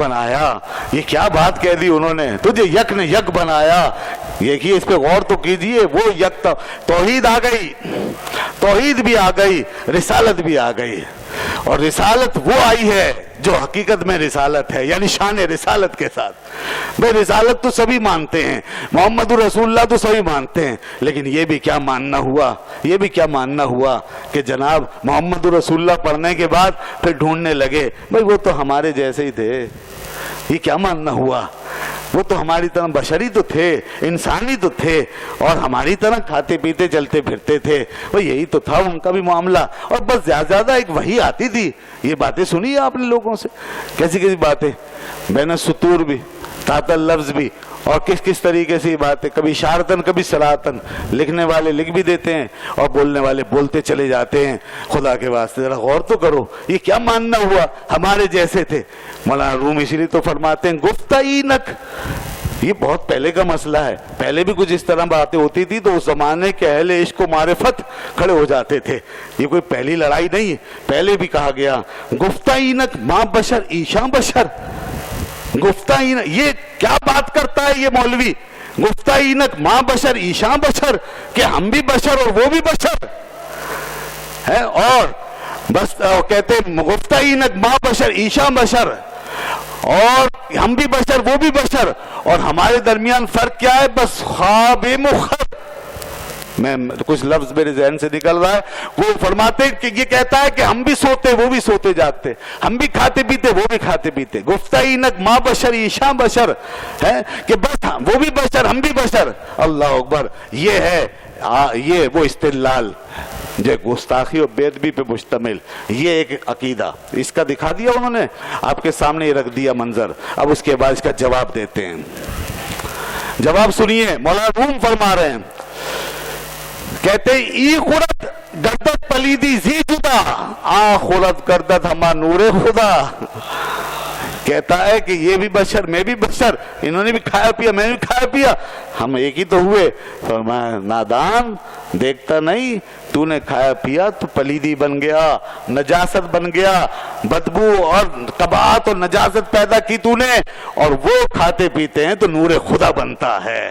بنایا. یہ کیا بات کہہ دی انہوں نے, تجھے یک نے یک بنایا. دیکھیے اس پہ غور تو کیجئے. وہ یک توحید آ گئی, توحید بھی آ گئی, رسالت بھی آ گئی. اور رسالت وہ آئی ہے جو حقیقت میں رسالت ہے, یعنی شان رسالت کے ساتھ. بھئی رسالت تو سبھی مانتے ہیں, محمد رسول اللہ تو سبھی مانتے ہیں, لیکن یہ بھی کیا ماننا ہوا, یہ بھی کیا ماننا ہوا کہ جناب محمد رسول اللہ پڑھنے کے بعد پھر ڈھونڈنے لگے بھئی وہ تو ہمارے جیسے ہی تھے. یہ کیا ماننا ہوا, وہ تو ہماری طرح بشری تو تھے, انسانی تو تھے, اور ہماری طرح کھاتے پیتے چلتے پھرتے تھے. وہ یہی تو تھا ان کا بھی معاملہ. اور بس زیادہ ایک وحی آتی تھی. یہ باتیں سنی آپ نے لوگوں سے, کیسی کیسی باتیں, بین السطور بھی, تحت اللفظ بھی, اور کس کس طریقے سے یہ باتیں, کبھی اشارتن کبھی صراحتن. لکھنے والے لکھ بھی دیتے ہیں اور بولنے والے بولتے چلے جاتے ہیں. خدا کے واسطے ذرا غور تو کرو, یہ کیا ماننا ہوا ہمارے جیسے تھے. مولانا روم اسی لیے تو فرماتے ہیں گفتینک. یہ بہت پہلے کا مسئلہ ہے, پہلے بھی کچھ اس طرح باتیں ہوتی تھی تو اس زمانے کے اہل عشق و معرفت کھڑے ہو جاتے تھے. یہ کوئی پہلی لڑائی نہیں ہے, پہلے بھی کہا گیا گفتینک ماں بشر ایشاں بشر. گفتینک, یہ کیا بات کرتا ہے یہ مولوی, گفتینک ماں بشر ایشاں بشر, کہ ہم بھی بشر اور وہ بھی بشر ہے. اور بس کہتے گفتینک ماں بشر ایشاں بشر, اور ہم بھی بشر وہ بھی بشر, اور ہمارے درمیان فرق کیا ہے, بس خواب مخر. میں کچھ لفظ میرے ذہن سے نکل رہا ہے. وہ فرماتے کہ یہ کہتا ہے کہ ہم بھی سوتے وہ بھی سوتے جاگتے, ہم بھی کھاتے پیتے وہ بھی کھاتے پیتے. گفتینک ماں بشر ایشاں بشر ہے کہ بس وہ بھی بشر ہم بھی بشر. اللہ اکبر. یہ ہے یہ وہ استدلال جو گستاخی و بے ادبی پہ مشتمل. یہ ایک عقیدہ اس کا دکھا دیا انہوں نے, آپ کے سامنے یہ رکھ دیا منظر. اب اس کے بعد اس کا جواب دیتے ہیں. جواب سنیے, مولانا روم فرما رہے ہیں, کہتے ای خورت گردت پلیدی زی جدا, آ خورت گردت ہما نور خدا. کہتا ہے کہ یہ بھی بشر میں بھی بشر, انہوں نے بھی کھایا پیا میں بھی کھایا پیا, ہم ایک ہی تو ہوئے. فرمایا نادان, دیکھتا نہیں تو نے کھایا پیا تو پلیدی بن گیا, نجاست بن گیا, بدبو اور قباحت اور نجاست پیدا کی تو نے, اور وہ کھاتے پیتے ہیں تو نور خدا بنتا ہے,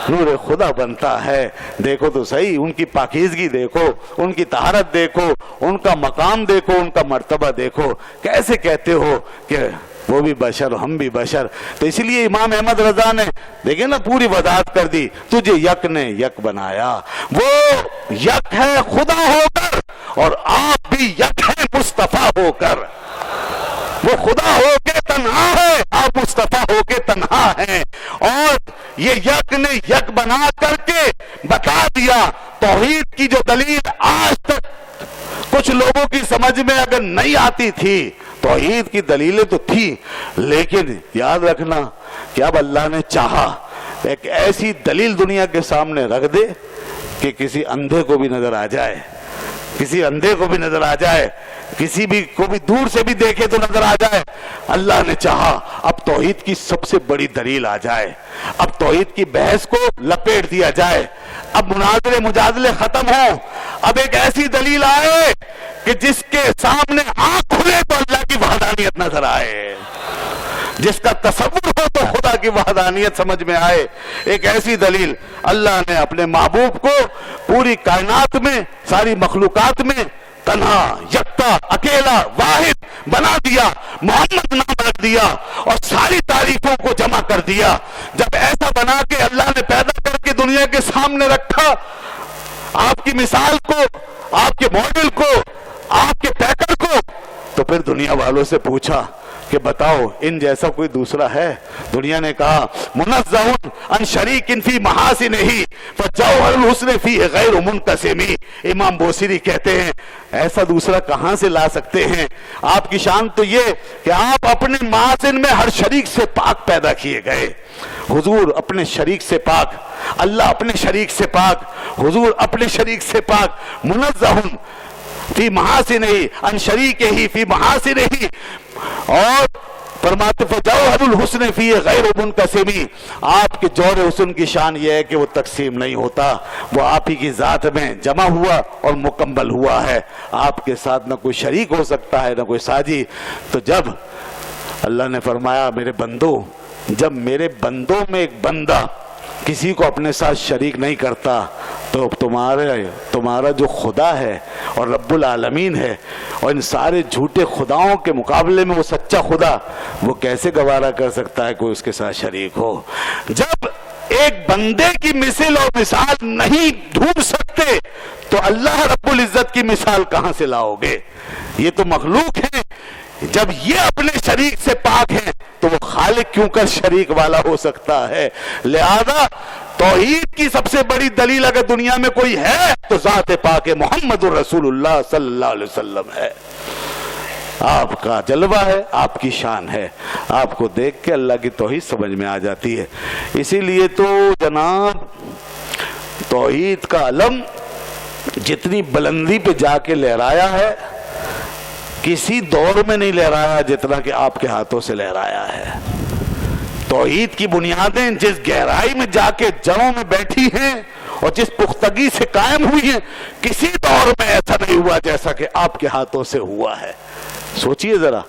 نور خدا بنتا ہے. دیکھو تو صحیح, ان کی پاکیزگی دیکھو, ان کی طہارت دیکھو, ان کا مقام دیکھو, ان کا مرتبہ دیکھو. کیسے کہتے ہو کہ وہ بھی بشر ہم بھی بشر. تو اس لیے امام احمد رضا نے دیکھیں نا پوری وضاحت کر دی, تجھے یک نے یک بنایا. وہ یک ہے خدا ہو کر, اور آپ بھی یک ہیں مصطفیٰ ہو کر. وہ خدا ہو کے تنہا ہے, آپ مصطفیٰ ہو کے تنہا ہیں. اور یہ یک نے یک بنا کر کے بتا دیا توحید کی جو دلیل آج تک کچھ لوگوں کی سمجھ میں اگر نہیں آتی تھی. توحید کی دلیلیں تو تھی, لیکن یاد رکھنا کہ اب اللہ نے چاہا ایک ایسی دلیل دنیا کے سامنے رکھ دے کہ کسی اندھے کو بھی نظر آ جائے, کسی اندھے کو بھی نظر آ جائے, کسی بھی کو بھی دور سے بھی دیکھے تو نظر آ جائے. اللہ نے چاہا اب توحید کی سب سے بڑی دلیل آ جائے, اب توحید کی بحث کو لپیٹ دیا جائے, اب مناظرے مجادلے ختم ہوں, اب ایک ایسی دلیل آئے کہ جس کے سامنے آنکھ کھلے تو اللہ کی وحدانیت نظر آئے, جس کا تصور ہو تو خدا کی وحدانیت سمجھ میں آئے. ایک ایسی دلیل اللہ نے اپنے محبوب کو پوری کائنات میں, ساری مخلوقات میں تنہا, یکتا, اکیلا, واحد بنا دیا, محمد نام رکھ دیا, اور ساری تعریفوں کو جمع کر دیا. جب ایسا بنا کے اللہ نے پیدا کر کے دنیا کے سامنے رکھا, آپ کی مثال کو, آپ کے ماڈل کو, آپ کے پیکر کو, تو پھر دنیا والوں سے پوچھا کہ بتاؤ ان جیسا کوئی دوسرا ہے؟ دنیا نے کہا منزہ عن شریک فی محاسنہ فجوہر الحسن فی غیر منقسم. امام بوصیری کہتے ہیں ایسا دوسرا کہاں سے لا سکتے ہیں؟ آپ کی شان تو یہ کہ آپ اپنے محاسن میں ہر شریک سے پاک پیدا کیے گئے. حضور اپنے شریک سے پاک, اللہ اپنے شریک سے پاک, حضور اپنے شریک سے پاک. منزہ فی محاسنہ عن شریکہ فی محاسنہ, اور فرماتے فجوہر الحسن فی غیر منقسم. آپ کے جوہر حسن کی شان یہ ہے کہ وہ تقسیم نہیں ہوتا, وہ آپ ہی کی ذات میں جمع ہوا اور مکمل ہوا ہے. آپ کے ساتھ نہ کوئی شریک ہو سکتا ہے نہ کوئی ساجی. تو جب اللہ نے فرمایا میرے بندو، جب میرے بندوں میں ایک بندہ کسی کو اپنے ساتھ شریک نہیں کرتا تو تمہارا جو خدا ہے اور رب العالمین ہے اور ان سارے جھوٹے خداؤں کے مقابلے میں وہ سچا خدا، وہ کیسے گوارا کر سکتا ہے کوئی اس کے ساتھ شریک ہو؟ جب ایک بندے کی مثل اور مثال نہیں ڈھونڈ سکتے تو اللہ رب العزت کی مثال کہاں سے لاؤ گے؟ یہ تو مخلوق ہے، جب یہ اپنے شریک سے پاک ہیں تو وہ خالق کیوں کر شریک والا ہو سکتا ہے؟ لہذا توحید کی سب سے بڑی دلیل اگر دنیا میں کوئی ہے تو ذات پاک محمد الرسول اللہ صلی اللہ علیہ وسلم ہے۔ آپ کا جلوہ ہے، آپ کی شان ہے، آپ کو دیکھ کے اللہ کی توحید سمجھ میں آ جاتی ہے۔ اسی لیے تو جناب توحید کا علم جتنی بلندی پہ جا کے لہرایا ہے کسی دور میں نہیں لہرایا جتنا کہ آپ کے ہاتھوں سے لہرایا ہے۔ توحید کی بنیادیں جس گہرائی میں جا کے جڑوں میں بیٹھی ہیں اور جس پختگی سے قائم ہوئی ہیں، کسی دور میں ایسا نہیں ہوا جیسا کہ آپ کے ہاتھوں سے ہوا ہے۔ سوچئے ذرا،